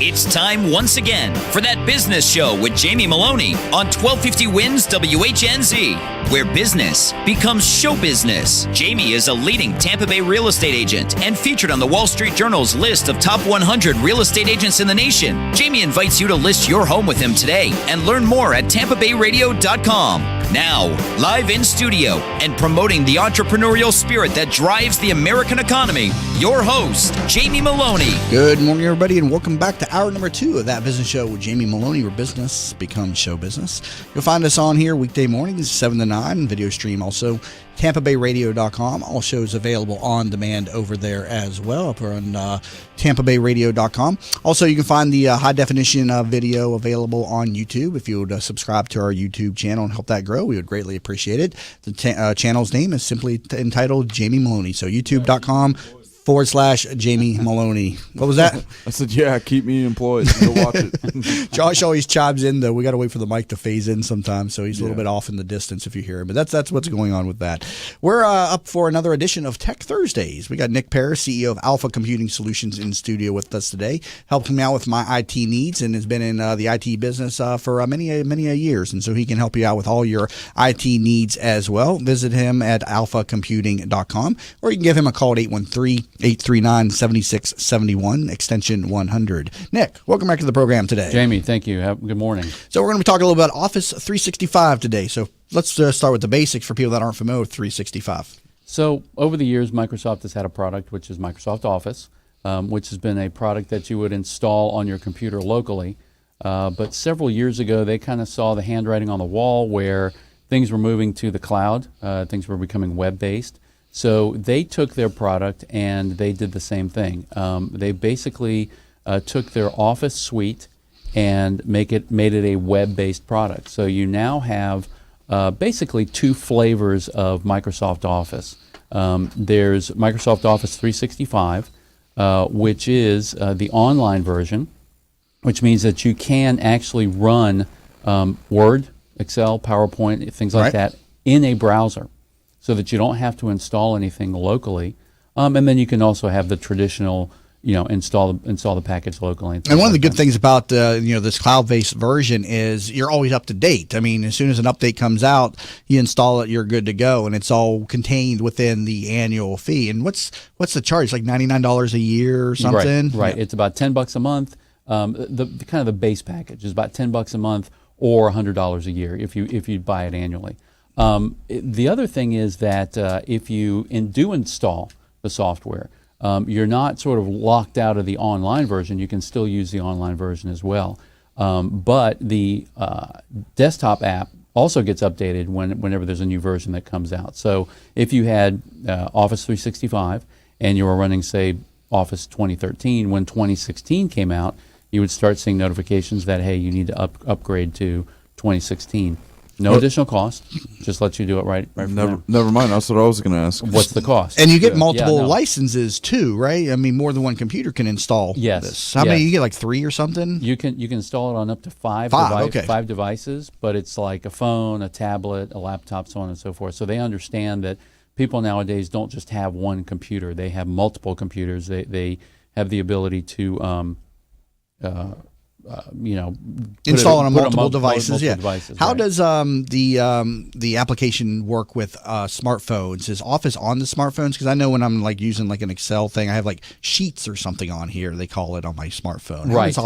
It's time once again for That Business Show with Jamie Maloney on 1250 Wins WHNZ, where business becomes show business. Jamie is a leading Tampa Bay real estate agent and featured on the Wall Street Journal's list of top 100 real estate agents in the nation. Jamie invites you to list your home with him today and learn more at tampabayradio.com. Now, live in studio and promoting the entrepreneurial spirit that drives the American economy, your host, Jamie Maloney. Good morning, everybody, and welcome back to hour number 2 of That Business Show with Jamie Maloney, where business becomes show business. You'll find us on here weekday mornings, 7 to 9, video stream also, TampaBayRadio.com. All shows available on demand over there as well, up on TampaBayRadio.com. Also, you can find the high-definition video available on YouTube. If you would subscribe to our YouTube channel and help that grow, we would greatly appreciate it. The channel's name is simply entitled Jamie Maloney, so youtube.com/Jamie Maloney. What was that? I said, yeah, keep me employed. Go watch it. Josh always chimes in, though. We got to wait for the mic to phase in sometimes, so he's a little bit off in the distance if you hear him. But that's what's going on with that. We're up for another edition of Tech Thursdays. We got Nick Paris, CEO of Alpha Computing Solutions, in studio with us today. Helped me out with my IT needs and has been in the IT business for many years. And so he can help you out with all your IT needs as well. Visit him at alphacomputing.com, or you can give him a call at 813-839-7671, extension 100. Nick, welcome back to the program today. Jamie, thank you. Good morning. So we're going to be talking a little about Office 365 today. So let's start with the basics for people that aren't familiar with 365. So over the years, Microsoft has had a product, which is Microsoft Office, which has been a product that you would install on your computer locally. But several years ago, they kind of saw the handwriting on the wall where things were moving to the cloud, things were becoming web-based. So they took their product and they did the same thing. They basically took their Office suite and made it a web-based product. So you now have basically two flavors of Microsoft Office. There's Microsoft Office 365, which is the online version, which means that you can actually run Word, Excel, PowerPoint, things like that in a browser, so that you don't have to install anything locally, and then you can also have the traditional, install the package locally. And one of the good things about this cloud-based version is you're always up to date. I mean, as soon as an update comes out, you install it, you're good to go, and it's all contained within the annual fee. And what's the charge? Like $99 a year or something? Right. Yeah. It's about $10 a month. The kind of the base package is about $10 a month or $100 a year if you buy it annually. The other thing is that if you do install the software, you're not sort of locked out of the online version. You can still use the online version as well. But the desktop app also gets updated whenever there's a new version that comes out. So if you had Office 365 and you were running, say, Office 2013, when 2016 came out, you would start seeing notifications that, hey, you need to upgrade to 2016. No additional cost. Just let you do it right from there. Never mind. That's what I was going to ask. What's the cost? And you get multiple licenses too, right? I mean, more than one computer can install this. How many? You get like 3 or something? You can install it on up to 5 devices, but it's like a phone, a tablet, a laptop, so on and so forth. So they understand that people nowadays don't just have one computer. They have multiple computers. They have the ability to install on multiple devices. Devices, How does the application work with smartphones? Is Office on the smartphones? Because I know when I'm like using like an Excel thing, I have like Sheets or something on here. They call it on my smartphone. Right.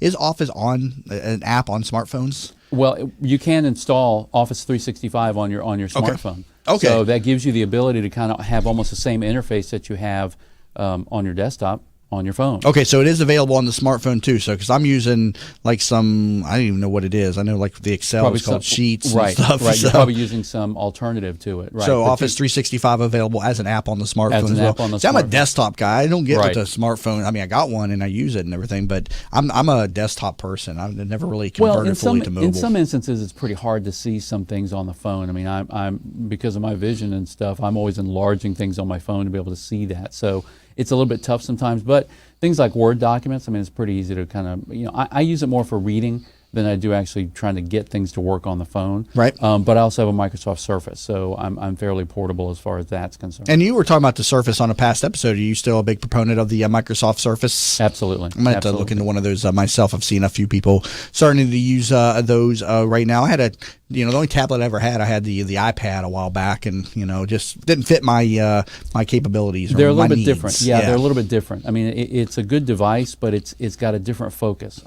Is Office on an app on smartphones? Well, you can install Office 365 on your smartphone. Okay. So that gives you the ability to kind of have almost the same interface that you have on your desktop on your phone. Okay, so it is available on the smartphone too. So, because I'm using like some, I don't even know what it is. I know like the Excel is called Sheets and stuff. Right, so. You're probably using some alternative to it. Right. So Office 365 available as an app on the smartphone as well. See, I'm a desktop guy. I don't get with the smartphone. I mean, I got one and I use it and everything, but I'm a desktop person. I've never really converted fully to mobile. In some instances, it's pretty hard to see some things on the phone. I mean, I'm because of my vision and stuff, I'm always enlarging things on my phone to be able to see that. So it's a little bit tough sometimes, but things like Word documents, I mean, it's pretty easy to kind of, I use it more for reading than I do actually trying to get things to work on the phone. Right. But I also have a Microsoft Surface, so I'm fairly portable as far as that's concerned. And you were talking about the Surface on a past episode. Are you still a big proponent of the Microsoft Surface? Absolutely. I'm going to have to look into one of those myself. I've seen a few people starting to use those right now. I had the only tablet I ever had, I had the iPad a while back, and just didn't fit my my capabilities. They're a little my bit needs. different. Yeah, they're a little bit different. I mean, it's a good device, but it's got a different focus.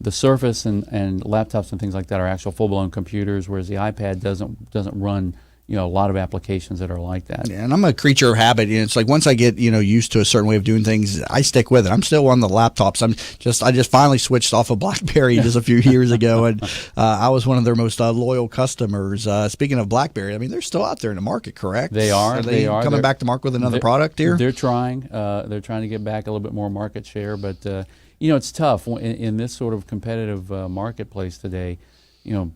The Surface and laptops and things like that are actual full-blown computers, whereas the iPad doesn't run a lot of applications that are like that. Yeah, and I'm a creature of habit. It's like once I get used to a certain way of doing things, I stick with it. I'm still on the laptops. I just finally switched off of BlackBerry just a few years ago, and I was one of their most loyal customers. Speaking of BlackBerry, I mean they're still out there in the market, correct? They are. They are coming back to market with another product here. They're trying. They're trying to get back a little bit more market share, but it's tough in this sort of competitive marketplace today.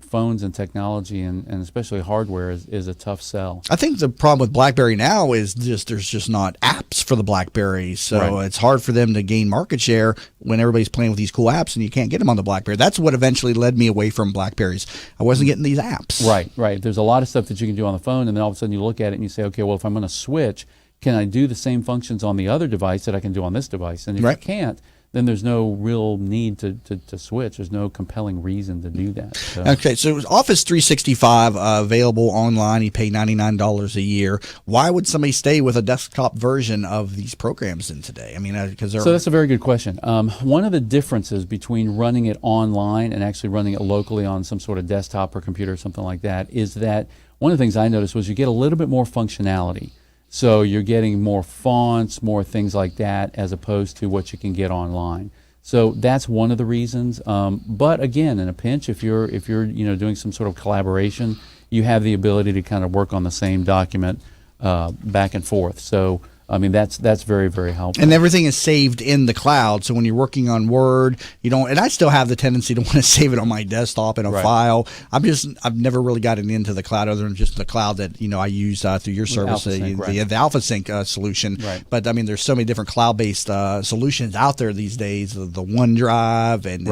Phones and technology and especially hardware is a tough sell. I think the problem with BlackBerry now is there's just not apps for the BlackBerry, so it's hard for them to gain market share when everybody's playing with these cool apps and you can't get them on the BlackBerry. That's what eventually led me away from BlackBerries. I wasn't getting these apps. Right. There's a lot of stuff that you can do on the phone, and then all of a sudden you look at it and you say, okay, well, if I'm going to switch, can I do the same functions on the other device that I can do on this device? And if you can't, then there's no real need to switch. There's no compelling reason to do that. So. Okay, so Office 365 available online. You pay $99 a year. Why would somebody stay with a desktop version of these programs in today? I mean, because so that's a very good question. One of the differences between running it online and actually running it locally on some sort of desktop or computer or something like that is that one of the things I noticed was you get a little bit more functionality. So you're getting more fonts, more things like that, as opposed to what you can get online. So that's one of the reasons. But again, in a pinch, if you're doing some sort of collaboration, you have the ability to kind of work on the same document back and forth. So I mean, that's very, very helpful. And everything is saved in the cloud. So when you're working on Word, you don't. And I still have the tendency to want to save it on my desktop in a file. I've never really gotten into the cloud other than just the cloud that I use through your service, the AlphaSync solution. Right. But I mean, there's so many different cloud-based solutions out there these days. The OneDrive and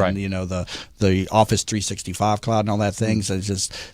the Office 365 cloud and all that things. So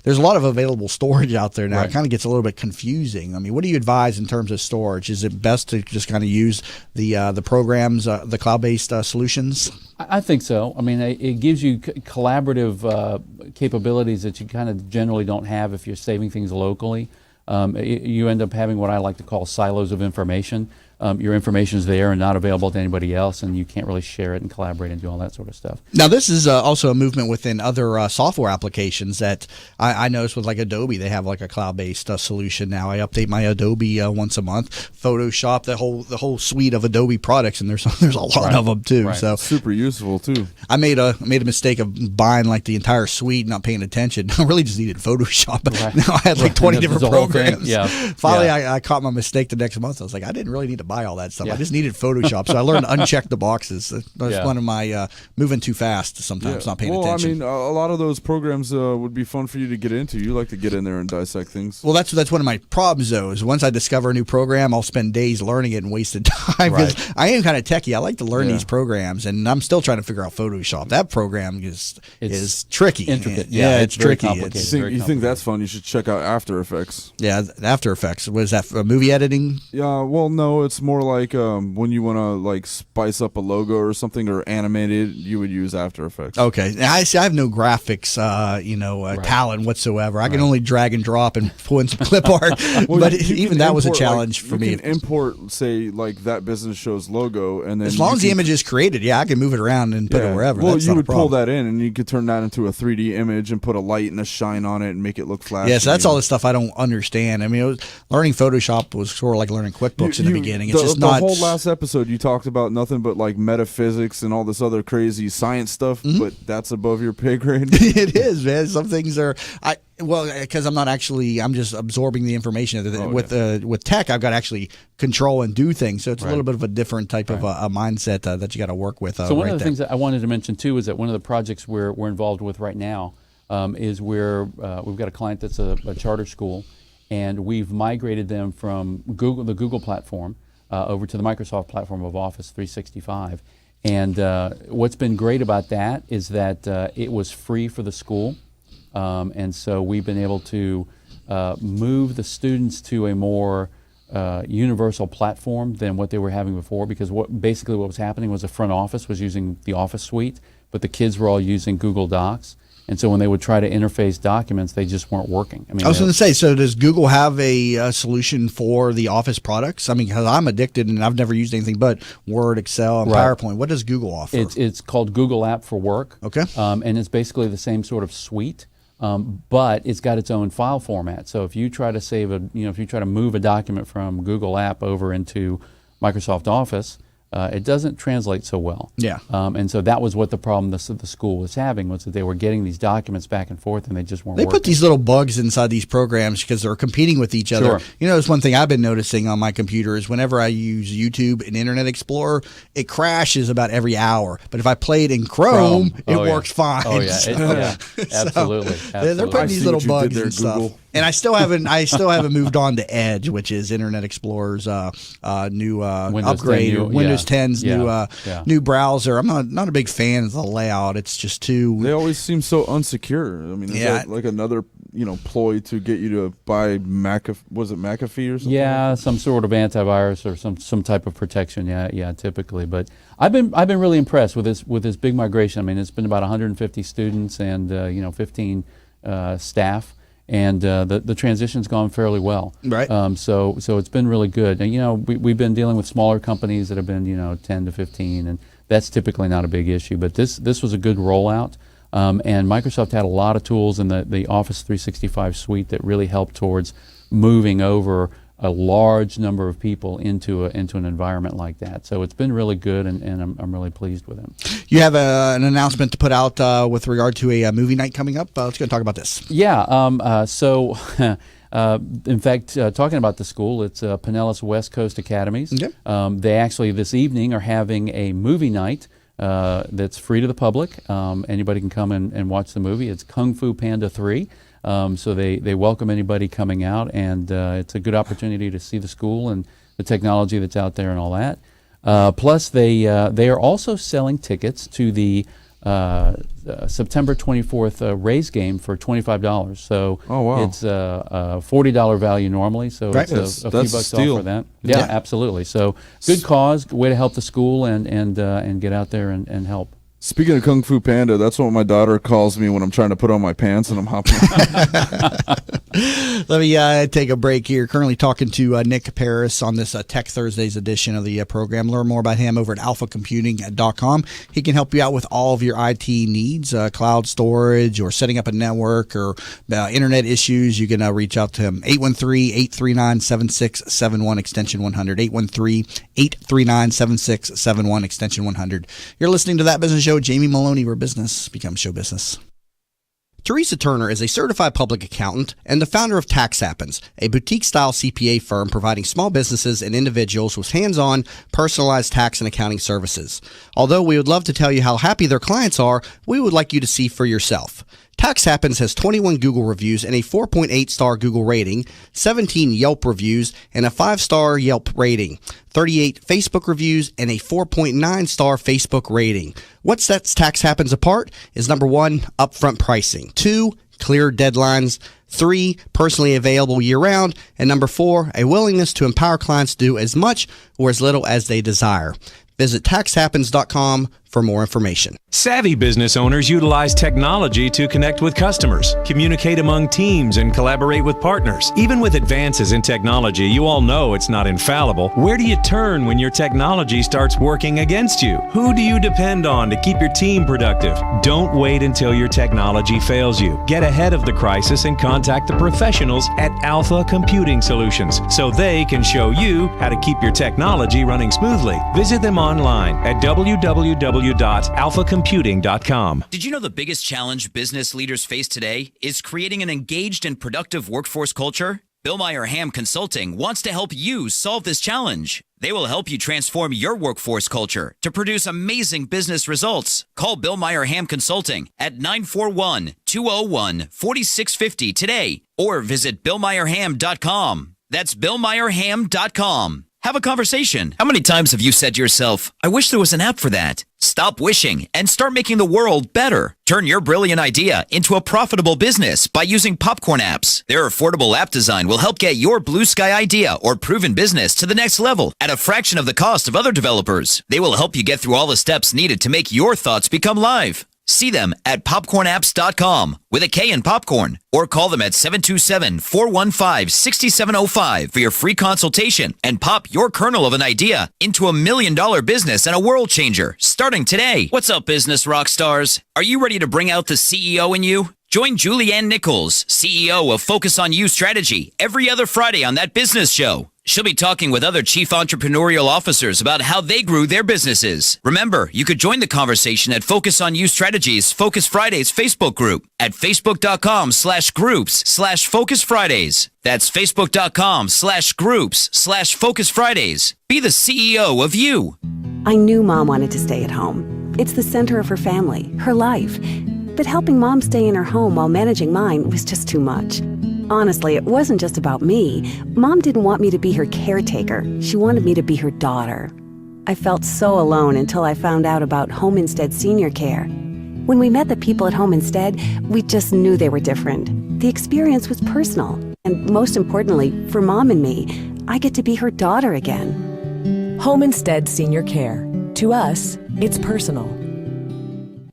there's a lot of available storage out there now. Right. It kind of gets a little bit confusing. I mean, what do you advise in terms of storage? Is it best to just kind of use the programs, the cloud-based solutions? I think so. I mean, it gives you collaborative capabilities that you kind of generally don't have if you're saving things locally. You end up having what I like to call silos of information. Your information is there and not available to anybody else, and you can't really share it and collaborate and do all that sort of stuff. Now, this is also a movement within other software applications that I noticed with like Adobe. They have like a cloud-based solution now. I update my Adobe once a month. Photoshop, the whole suite of Adobe products, and there's a lot of them too. Right. So super useful too. I made a mistake of buying like the entire suite, not paying attention. I really just needed Photoshop. Right. Now I had like 20 different programs. Yeah. Finally, I caught my mistake the next month. I was like, I didn't really need to buy all that stuff. I just needed Photoshop, so I learned to uncheck the boxes. That's one of my moving too fast sometimes, not paying attention. I mean, a lot of those programs would be fun for you to get into. You like to get in there and dissect things. Well, that's one of my problems, though, is once I discover a new program, I'll spend days learning it and wasted time. Because I am kind of techie. I like to learn these programs, and I'm still trying to figure out Photoshop. That program is tricky. Intricate. Yeah, it's tricky. You think that's fun? You should check out After Effects. Yeah, After Effects. What is that, movie editing? Yeah, well, no, it's more like when you want to like spice up a logo or something or animate it, you would use After Effects. Okay, I have no graphics, talent whatsoever. I can only drag and drop and pull in some clip art. But even that was a challenge for me. You can import, say, like that business show's logo, and then as long as the image is created, I can move it around and put it wherever. Well, that's you not would a problem. pull that in, and you could turn that into a 3D image and put a light and a shine on it and make it look flashy. Yeah, so that's all the stuff I don't understand. I mean, learning Photoshop was sort of like learning QuickBooks in the beginning. It's just not. The whole last episode, you talked about nothing but like metaphysics and all this other crazy science stuff, but that's above your pay grade. It is, man. Some things are. Because I'm just absorbing the information. With tech, I've got to actually control and do things. So it's a little bit of a different type of a mindset that you got to work with. So one of the things that I wanted to mention too is that one of the projects we're involved with right now is where we've got a client that's a charter school, and we've migrated them from the Google platform over to the Microsoft platform of Office 365. And what's been great about that is that it was free for the school. And so we've been able to move the students to a more universal platform than what they were having before, because basically what was happening was the front office was using the Office suite, but the kids were all using Google Docs. And so when they would try to interface documents, they just weren't working. I was going to say, so does Google have a solution for the Office products? I mean, because I'm addicted and I've never used anything but Word, Excel, and PowerPoint. What does Google offer? It's called Google App for Work. Okay. And it's basically the same sort of suite, but it's got its own file format. So if you try to if you try to move a document from Google App over into Microsoft Office, it doesn't translate so well. Yeah. And so that was what the problem the school was having, was that they were getting these documents back and forth and they just weren't They working. put these little bugs inside these programs because they're competing with each other. Sure. You know, it's one thing I've been noticing on my computer is whenever I use YouTube and Internet Explorer, it crashes about every hour. But if I play it in Chrome, it works fine. Oh, yeah. So- Absolutely. They're putting these little bugs and stuff. Google. And I still haven't moved on to Edge, which is Internet Explorer's new Windows upgrade, 10 or Windows 10's Yeah. new browser. I'm not a big fan of the layout. It's just too. They always seem so unsecure. I mean, is that like another ploy to get you to buy was it McAfee or something? Yeah, some sort of antivirus or some type of protection. Yeah, typically. But I've been really impressed with this big migration. I mean, it's been about 150 students and 15 staff. And the transition's gone fairly well. Right. So it's been really good. And, we've been dealing with smaller companies that have been 10 to 15, and that's typically not a big issue. But this was a good rollout. And Microsoft had a lot of tools in the Office 365 suite that really helped towards moving over a large number of people into an environment like that. So it's been really good, and I'm really pleased with it. You have an announcement to put out with regard to a movie night coming up. Let's go talk about this. Yeah. So. In fact, talking about the school, it's Pinellas West Coast Academies. Okay. They actually this evening are having a movie night that's free to the public. Anybody can come and watch the movie. It's Kung Fu Panda 3. So they welcome anybody coming out, and it's a good opportunity to see the school and the technology that's out there and all that. Plus, they are also selling tickets to the September 24th Rays game for $25. So it's a $40 value normally, so it's a few bucks off for that. Yeah, absolutely. So good cause, way to help the school and get out there and help. Speaking of Kung Fu Panda, that's what my daughter calls me when I'm trying to put on my pants and I'm hopping. Let me take a break here. Currently talking to Nick Paris on this Tech Thursdays edition of the program. Learn more about him over at alphacomputing.com. He can help you out with all of your IT needs, cloud storage or setting up a network or internet issues. You can reach out to him, 813-839-7671, extension 100, 813-839-7671, extension 100. You're listening to That Business Show. Jamie Maloney, where business becomes show business. Teresa Turner is a certified public accountant and the founder of Tax Happens, a boutique-style CPA firm providing small businesses and individuals with hands-on, personalized tax and accounting services. Although we would love to tell you how happy their clients are, we would like you to see for yourself. Tax Happens has 21 Google reviews and a 4.8-star Google rating, 17 Yelp reviews and a 5-star Yelp rating, 38 Facebook reviews and a 4.9-star Facebook rating. What sets Tax Happens apart is number 1, upfront pricing, 2, clear deadlines, 3, personally available year-round, and number 4, a willingness to empower clients to do as much or as little as they desire. Visit taxhappens.com for more information. Savvy business owners utilize technology to connect with customers, communicate among teams, and collaborate with partners. Even with advances in technology, you all know it's not infallible. Where do you turn when your technology starts working against you? Who do you depend on to keep your team productive? Don't wait until your technology fails you. Get ahead of the crisis and contact the professionals at Alpha Computing Solutions so they can show you how to keep your technology running smoothly. Visit them online at www.alphacomputing.com. Did you know the biggest challenge business leaders face today is creating an engaged and productive workforce culture? Bill Meyer Ham Consulting wants to help you solve this challenge. They will help you transform your workforce culture to produce amazing business results. Call Bill Meyer Ham Consulting at 941-201-4650 today or visit BillMeyerHam.com. That's BillMeyerHam.com. Have a conversation. How many times have you said to yourself, I wish there was an app for that? Stop wishing and start making the world better. Turn your brilliant idea into a profitable business by using Popcorn apps. Their affordable app design will help get your blue sky idea or proven business to the next level at a fraction of the cost of other developers. They will help you get through all the steps needed to make your thoughts become live. See them at popcornapps.com with a K in popcorn, or call them at 727-415-6705 for your free consultation and pop your kernel of an idea into $1 million business and a world changer starting today. What's up, business rock stars? Are you ready to bring out the CEO in you? Join Julianne Nichols, CEO of Focus on You Strategy, every other Friday on That Business Show. She'll be talking with other chief entrepreneurial officers about how they grew their businesses. Remember, you could join the conversation at Focus on You Strategies Focus Fridays Facebook group at facebook.com/groups/Focus Fridays. That's facebook.com/groups/Focus Fridays. Be the CEO of you. I knew Mom wanted to stay at home. It's the center of her family, her life. But helping Mom stay in her home while managing mine was just too much. Honestly, it wasn't just about me. Mom didn't want me to be her caretaker. She wanted me to be her daughter. I felt so alone until I found out about Home Instead Senior Care. When we met the people at Home Instead, we just knew they were different. The experience was personal. And most importantly, for Mom and me, I get to be her daughter again. Home Instead Senior Care. To us, it's personal.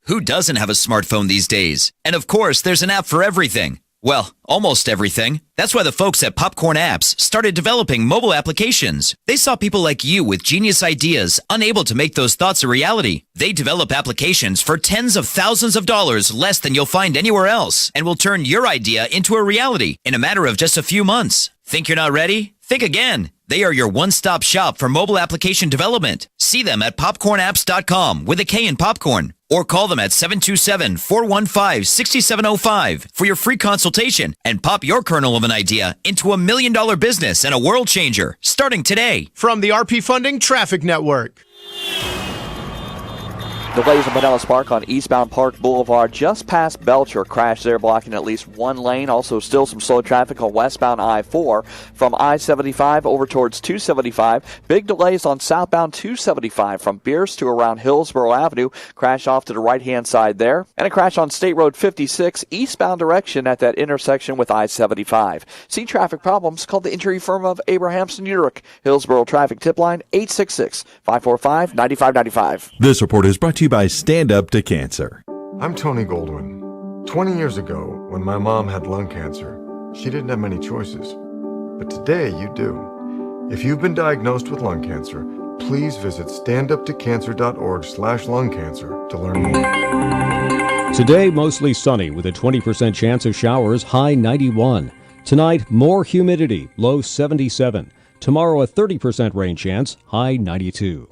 Who doesn't have a smartphone these days? And of course, there's an app for everything. Well, almost everything. That's why the folks at Popcorn Apps started developing mobile applications. They saw people like you with genius ideas unable to make those thoughts a reality. They develop applications for tens of thousands of dollars less than you'll find anywhere else and will turn your idea into a reality in a matter of just a few months. Think you're not ready? Think again. They are your one-stop shop for mobile application development. See them at popcornapps.com with a K in popcorn, or call them at 727-415-6705 for your free consultation and pop your kernel of an idea into $1 million business and a world changer starting today. From the RP Funding Traffic Network. Delays in Pinellas Park on eastbound Park Boulevard just past Belcher. Crash there blocking at least one lane. Also still some slow traffic on westbound I-4 from I-75 over towards 275. Big delays on southbound 275 from Pierce to around Hillsborough Avenue. Crash off to the right-hand side there. And a crash on State Road 56 eastbound direction at that intersection with I-75. See traffic problems? Call the injury firm of Abrahamson Urich. Hillsborough Traffic Tip Line 866-545-9595. This report is brought to you by Stand Up to Cancer. I'm Tony Goldwyn. 20 years ago, when my mom had lung cancer, she didn't have many choices. But today, you do. If you've been diagnosed with lung cancer, please visit standuptocancer.org/lungcancer to learn more. Today, mostly sunny with a 20% chance of showers, high 91. Tonight, more humidity, low 77. Tomorrow, a 30% rain chance, high 92.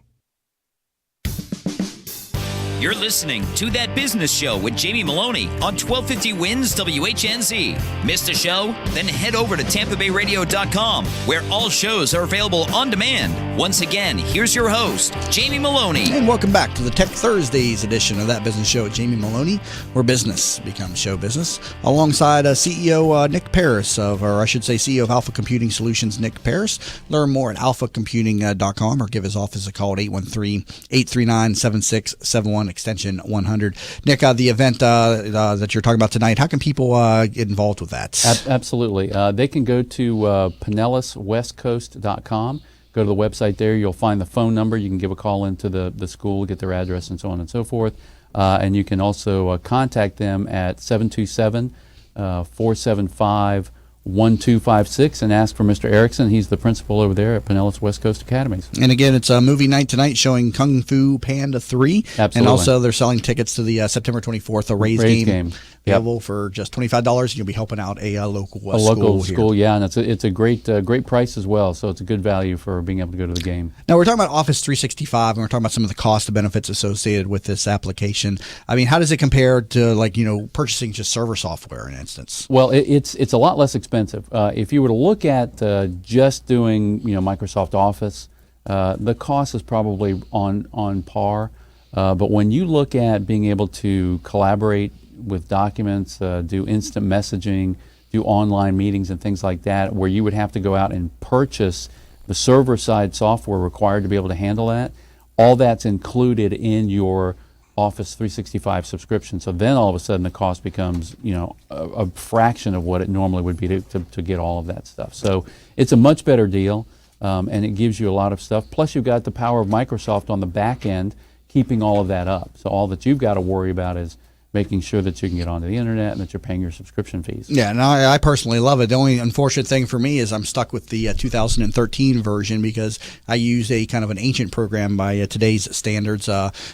You're listening to That Business Show with Jamie Maloney on 1250 Wins WHNZ. Missed a show? Then head over to TampaBayRadio.com, where all shows are available on demand. Once again, here's your host, Jamie Maloney. And welcome back to the Tech Thursdays edition of That Business Show with Jamie Maloney, where business becomes show business. Alongside CEO Nick Paris CEO of Alpha Computing Solutions, Nick Paris. Learn more at alphacomputing.com or give his office a call at 813-839-7671. extension 100. Nick, the event that you're talking about tonight, how can people get involved with that? Absolutely. They can go to PinellasWestCoast.com. Go to the website there. You'll find the phone number. You can give a call into the school, get their address, and so on and so forth. And you can contact them at 727-475-1256 and ask for Mr. Erickson. He's the principal over there at Pinellas West Coast Academies. And again, it's a movie night tonight showing Kung Fu Panda 3. Absolutely. And also they're selling tickets to the September 24th, a Rays game. Available for just $25, and you'll be helping out a local school. Yeah, and it's a great price as well. So it's a good value for being able to go to the game. Now we're talking about Office 365, and we're talking about some of the cost and benefits associated with this application. I mean, how does it compare to purchasing just server software, in instance? Well, it's a lot less expensive. If you were to look at just doing Microsoft Office, the cost is probably on par. But when you look at being able to collaborate with documents, do instant messaging, do online meetings and things like that, where you would have to go out and purchase the server-side software required to be able to handle that, all that's included in your Office 365 subscription. So then all of a sudden the cost becomes, a fraction of what it normally would be to get all of that stuff. So it's a much better deal, and it gives you a lot of stuff. Plus you've got the power of Microsoft on the back end keeping all of that up. So all that you've got to worry about is making sure that you can get onto the internet and that you're paying your subscription fees. Yeah, and I personally love it. The only unfortunate thing for me is I'm stuck with the 2013 version because I use a kind of an ancient program by today's standards,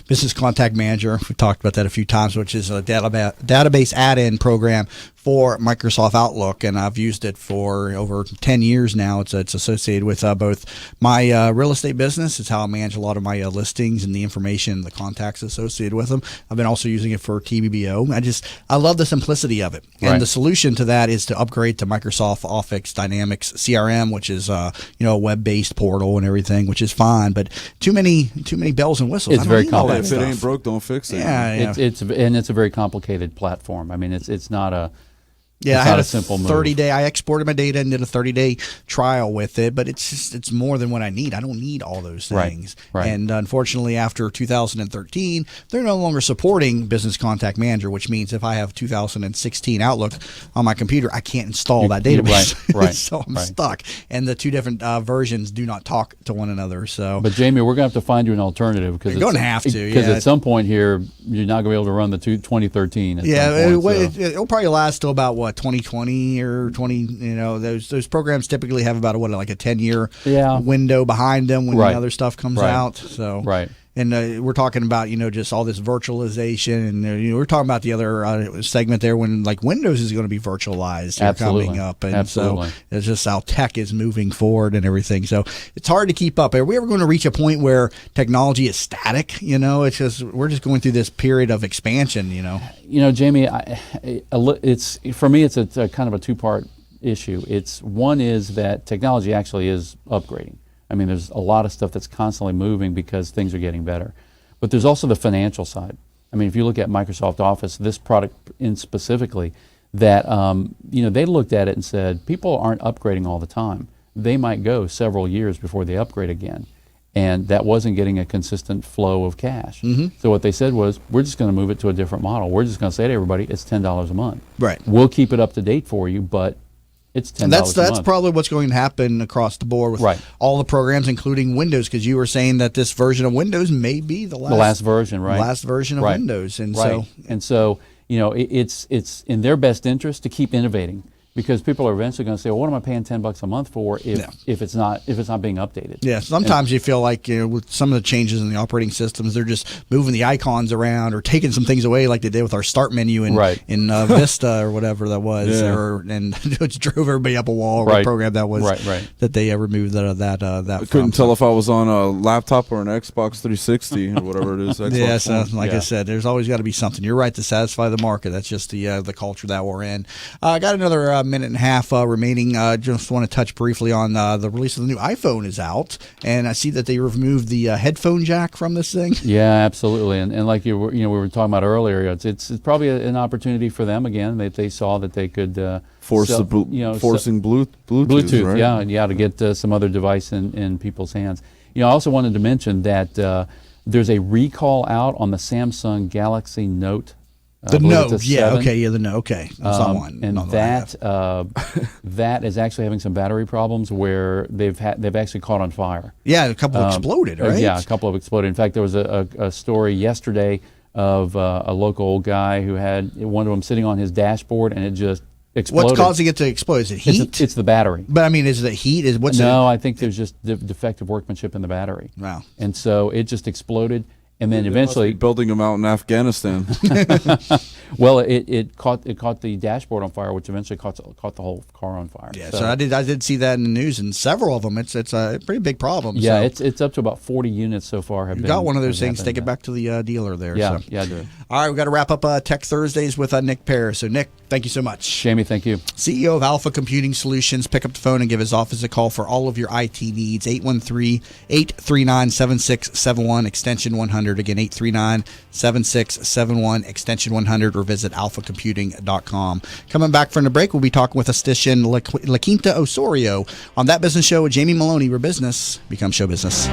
Business Contact Manager. We've talked about that a few times, which is a database add-in program for Microsoft Outlook, and I've used it for over 10 years now. It's associated with both my real estate business. It's how I manage a lot of my listings and the information, the contacts associated with them. I've been also using it for TBBO. I love the simplicity of it. And right. The solution to that is to upgrade to Microsoft Office Dynamics CRM, which is a web-based portal and everything, which is fine, but too many bells and whistles. It's very complicated. If it ain't broke, don't fix it. Yeah. It's a very complicated platform. I mean, it's not a Yeah, I had a simple 30-day. I exported my data and did a 30-day trial with it, but it's more than what I need. I don't need all those things. Right. And unfortunately, after 2013, they're no longer supporting Business Contact Manager, which means if I have 2016 Outlook on my computer, I can't install that database. Right. So I'm stuck. And the two different versions do not talk to one another. So, but Jamie, we're going to have to find you an alternative because you're going to have to. Because at some point here, you're not going to be able to run the 2013. It'll probably last till about 2020 or 20. Those programs typically have about like a 10-year window behind them when the other stuff comes out. So And we're talking about just all this virtualization, and we're talking about the other segment there when like Windows is going to be virtualized coming up, and so it's just how tech is moving forward and everything. So it's hard to keep up. Are we ever going to reach a point where technology is static? It's just we're just going through this period of expansion. Jamie, it's for me it's a kind of a two-part issue. One is that technology actually is upgrading. I mean, there's a lot of stuff that's constantly moving because things are getting better. But there's also the financial side. I mean, if you look at Microsoft Office, this product in specifically, that they looked at it and said, people aren't upgrading all the time. They might go several years before they upgrade again. And that wasn't getting a consistent flow of cash. Mm-hmm. So what they said was, we're just going to move it to a different model. We're just going to say to everybody, it's $10 a month. Right. We'll keep it up to date for you, but it's $10 a month. That's probably what's going to happen across the board with all the programs, including Windows, because you were saying that this version of Windows may be the last version, right? Last version of Windows, and so it's in their best interest to keep innovating. Because people are eventually going to say, well, what am I paying $10 a month for if it's not being updated? Yeah, sometimes you feel like with some of the changes in the operating systems, they're just moving the icons around or taking some things away, like they did with our start menu in Vista or whatever that was, and it drove everybody up a wall. What program that was that they removed that. I couldn't tell if I was on a laptop or an Xbox 360 or whatever it is. I said, there's always got to be something. You're right to satisfy the market. That's just the culture that we're in. I got another minute and a half remaining. Just want to touch briefly on the release of the new iPhone is out, and I see that they removed the headphone jack from this thing. Yeah, absolutely. And like we were talking about earlier, it's probably an opportunity for them again. They saw that they could forcing Bluetooth, right? To get some other device in people's hands. I also wanted to mention that there's a recall out on the Samsung Galaxy Note. The Note, the Note, okay. That's not one. And that is actually having some battery problems where they've actually caught on fire. Yeah, a couple exploded, right? Yeah, a couple have exploded. In fact, there was a story yesterday of a local guy who had one of them sitting on his dashboard, and it just exploded. What's causing it to explode? Is it heat? It's the battery. But I mean, is it heat? I think there's just defective workmanship in the battery. Wow. And so it just exploded. And then eventually building them out in Afghanistan. Well, it caught the dashboard on fire, which eventually caught the whole car on fire. Yeah, so I did see that in the news, and several of them. It's a pretty big problem. Yeah, so. It's up to about 40 units so far. Have got one of those things. Take it back to the dealer there. Yeah, so. yeah, I do. All right, we've got to wrap up Tech Thursdays with Nick Paris. So Nick, thank you so much. Jamie, thank you. CEO of Alpha Computing Solutions. Pick up the phone and give his office a call for all of your IT needs. 813-839-7671, extension 100. Again, 839-7671, extension 100, or visit alphacomputing.com. Coming back from the break, we'll be talking with esthetician Laquinta Osorio on That Business Show with Jamie Maloney, where business becomes show business.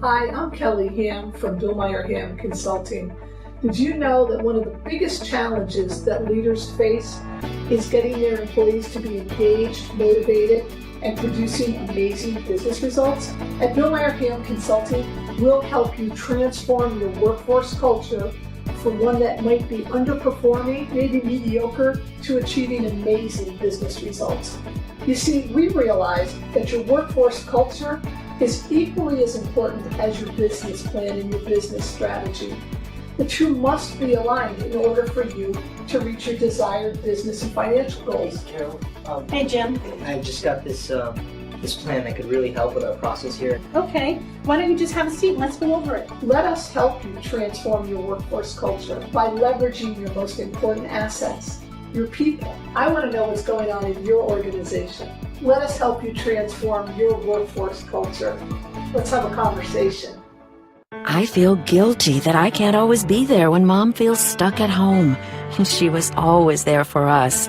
Hi, I'm Kelly Ham from Bill Meyer Ham Consulting. Did you know that one of the biggest challenges that leaders face is getting their employees to be engaged, motivated, and producing amazing business results? At Bill Meyer Ham Consulting, we'll help you transform your workforce culture from one that might be underperforming, maybe mediocre, to achieving amazing business results. You see, we realize that your workforce culture is equally as important as your business plan and your business strategy. The two must be aligned in order for you to reach your desired business and financial goals. Carol, hey Jim. I just got this plan that could really help with our process here. Okay, why don't you just have a seat and let's go over it. Let us help you transform your workforce culture by leveraging your most important assets, your people. I want to know what's going on in your organization. Let us help you transform your workforce culture. Let's have a conversation. I feel guilty that I can't always be there when Mom feels stuck at home. She was always there for us.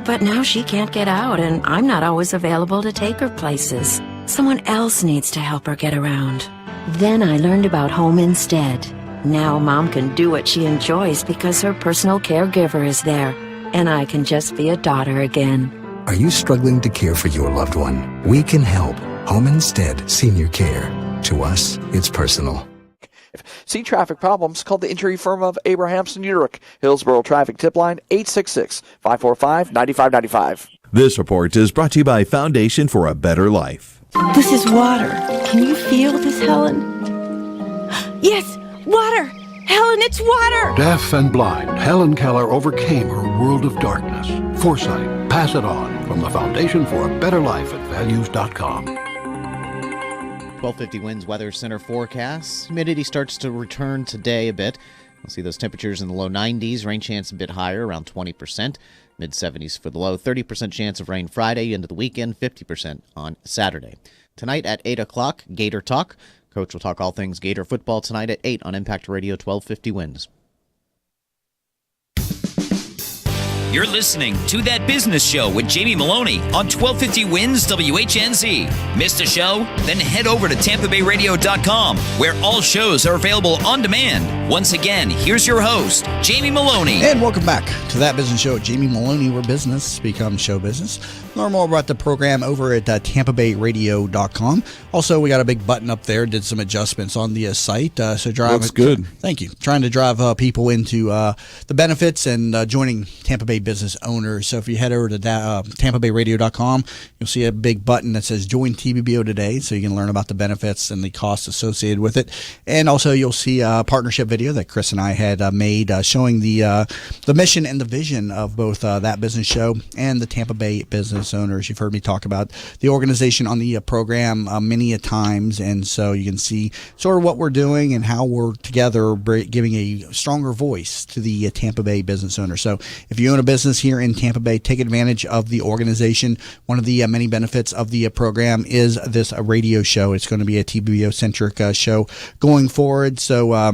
But now she can't get out, and I'm not always available to take her places. Someone else needs to help her get around. Then I learned about Home Instead. Now Mom can do what she enjoys because her personal caregiver is there, and I can just be a daughter again. Are you struggling to care for your loved one? We can help. Home Instead Senior Care. To us, it's personal. See traffic problems? Call the injury firm of Abrahamson Urich. Hillsborough Traffic Tip Line 866-545-9595. This report is brought to you by Foundation for a Better Life. This is water. Can you feel this, Helen? Yes, water! Helen, it's water! Deaf and blind, Helen Keller overcame her world of darkness. Foresight, pass it on from the Foundation for a Better Life at values.com. 1250 winds weather center forecast. Humidity starts to return today a bit. We'll see those temperatures in the low 90s. Rain chance a bit higher, around 20%. Mid-70s for the low. 30% chance of rain Friday into the weekend. 50% on Saturday. Tonight at 8 o'clock, Gator Talk. Coach will talk all things Gator football tonight at 8 on Impact Radio 1250 Winds. You're listening to That Business Show with Jamie Maloney on 1250 Winds WHNZ. Missed a show? Then head over to TampaBayRadio.com, where all shows are available on demand. Once again, here's your host, Jamie Maloney. And welcome back to That Business Show with Jamie Maloney, where business becomes show business. Learn more about the program over at TampaBayRadio.com. Also, we got a big button up there. Did some adjustments on the site. So Looks good. Thank you. Trying to drive people into the benefits and joining Tampa Bay Business Owners. So if you head over to TampaBayRadio.com, you'll see a big button that says Join TBBO today, so you can learn about the benefits and the costs associated with it. And also you'll see a partnership video that Chris and I had made showing the mission and the vision of both That Business Show and the Tampa Bay Business Owners. You've heard me talk about the organization on the program many a times, and so you can see sort of what we're doing and how we're together giving a stronger voice to the Tampa Bay Business Owners. So if you own a business here in Tampa Bay, take advantage of the organization. One of the many benefits of the program is this radio show. It's going to be a TBBO-centric show going forward. So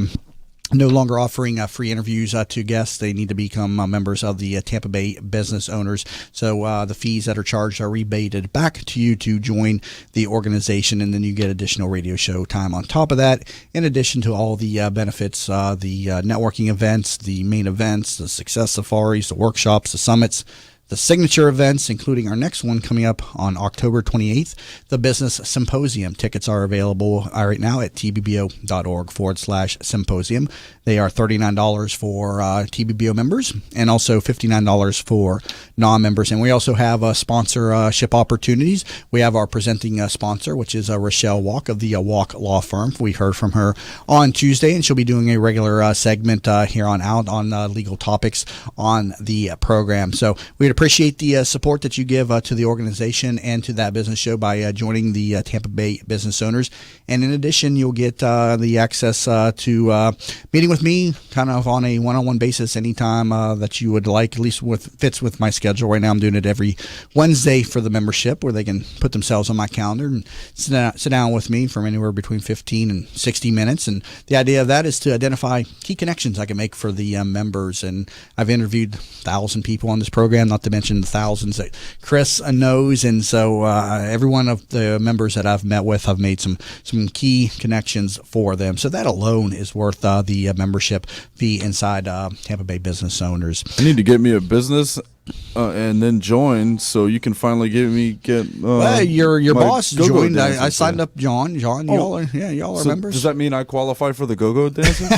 no longer offering free interviews to guests. They need to become members of the Tampa Bay Business Owners. So the fees that are charged are rebated back to you to join the organization, and then you get additional radio show time on top of that, in addition to all the benefits, the networking events, the main events, the success safaris, the workshops, the summits, the signature events, including our next one coming up on October 28th, the Business Symposium. Tickets are available right now at tbbo.org/symposium. They are $39 for TBBO members and also $59 for non-members. And we also have sponsorship opportunities. We have our presenting sponsor, which is Rochelle Walk of the Walk Law Firm. We heard from her on Tuesday, and she'll be doing a regular segment here on out on legal topics on the program. So we'd appreciate the support that you give to the organization and to that business show by joining the Tampa Bay Business Owners. And in addition, you'll get the access to meeting with me kind of on a one-on-one basis anytime that you would like, at least fits with my schedule. Right now I'm doing it every Wednesday for the membership, where they can put themselves on my calendar and sit down with me from anywhere between 15 and 60 minutes. And the idea of that is to identify key connections I can make for the members. And I've interviewed 1,000 people on this program, not to mention the thousands that Chris knows. And so every one of the members that I've met with, I've made some key connections for them. So that alone is worth the membership fee inside Tampa Bay Business Owners. I need to get me a business and then join, so you can finally get your boss joined. I dancing, signed up John, y'all are so members. Does that mean I qualify for the go-go dancing?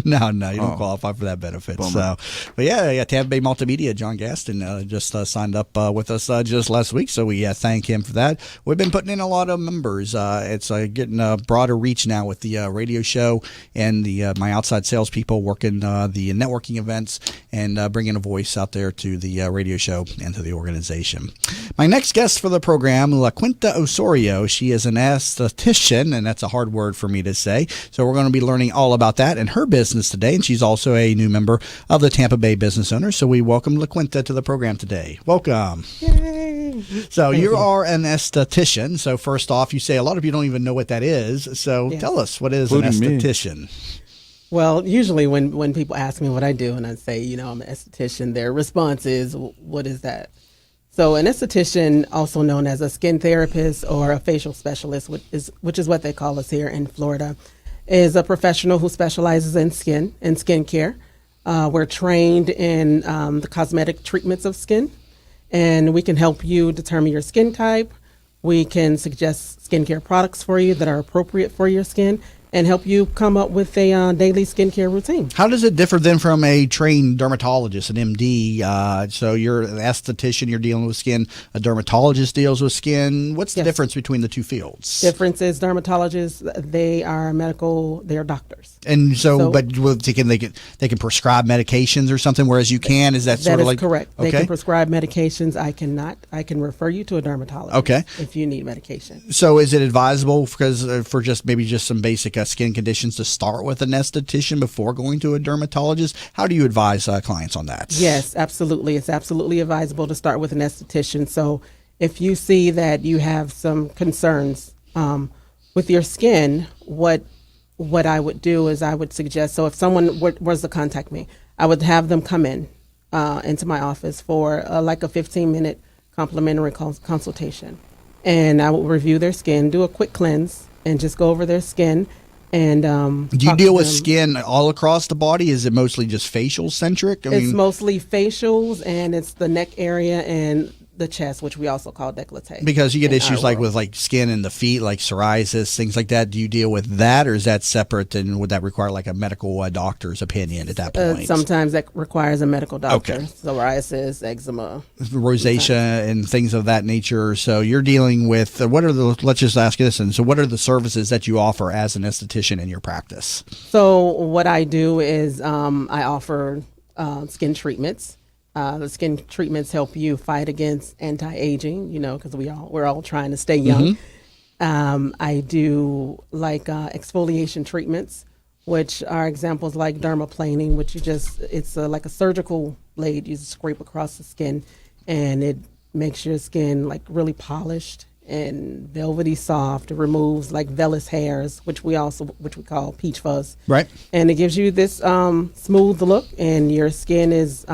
No, you don't qualify for that benefit. Bummer. So, but yeah, Tampa Bay Multimedia, John Gaston just signed up with us just last week, so we thank him for that. We've been putting in a lot of members. It's getting a broader reach now with the radio show and my outside salespeople working the networking events and bringing a voice out there to the radio show and to the organization. My next guest for the program, Laquinta Osorio. She is an esthetician, and that's a hard word for me to say. So we're going to be learning all about that and her business today. And she's also a new member of the Tampa Bay Business Owners. So we welcome Laquinta to the program today. Welcome. Yay. So you are an esthetician. So first off, you say a lot of you don't even know what that is. So tell us, what is an esthetician? Well, usually when people ask me what I do and I say, I'm an esthetician, their response is, what is that? So an esthetician, also known as a skin therapist or a facial specialist, which is what they call us here in Florida, is a professional who specializes in skin and skincare. We're trained in the cosmetic treatments of skin, and we can help you determine your skin type. We can suggest skincare products for you that are appropriate for your skin, and help you come up with a daily skincare routine. How does it differ then from a trained dermatologist, an MD? So you're an esthetician, you're dealing with skin. A dermatologist deals with skin. What's the difference between the two fields? Difference is dermatologists, they are doctors. And so but they can prescribe medications or something, whereas you can, is that sort of like? That is correct. Okay. They can prescribe medications. I cannot. I can refer you to a dermatologist if you need medication. So is it advisable for just some basic skin conditions to start with an esthetician before going to a dermatologist? How do you advise clients on that? Yes, absolutely. It's absolutely advisable to start with an esthetician. So if you see that you have some concerns with your skin, what I would do is I would suggest, so if someone was to contact me, I would have them come into my office for like a 15-minute complimentary consultation. And I will review their skin, do a quick cleanse, and just go over their skin. And do you deal with skin all across the body? Is it mostly just facial centric? It's mostly facials, and it's the neck area and the chest, which we also call décolleté. Because you get issues with skin in the feet, like psoriasis, things like that. Do you deal with that, or is that separate, and would that require like a medical doctor's opinion at that point? Sometimes that requires a medical doctor. Okay. Psoriasis, eczema, rosacea, and things of that nature. So you're dealing with let's just ask you this, and so what are the services that you offer as an esthetician in your practice? So what I do is I offer skin treatments. The skin treatments help you fight against anti-aging, because we're all trying to stay young. Mm-hmm. I do exfoliation treatments, which are examples like dermaplaning, which it's like a surgical blade you scrape across the skin, and it makes your skin really polished and velvety soft. It removes like vellus hairs, which we call peach fuzz. Right. And it gives you this smooth look, and your skin is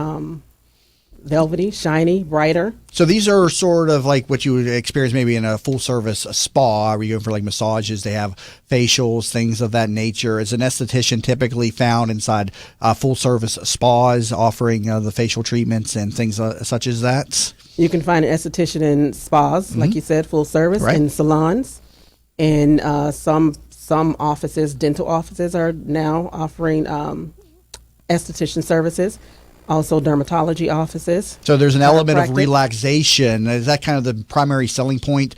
velvety, shiny, brighter. So these are sort of like what you would experience maybe in a full-service spa, where you go for like massages. They have facials, things of that nature. Is an esthetician typically found inside full-service spas offering the facial treatments and things such as that? You can find an esthetician in spas, like you said, full service, Right. in salons, and some offices, dental offices, are now offering esthetician services. Also, dermatology offices. So there's an element of chiropractic. relaxation. Is that kind of the primary selling point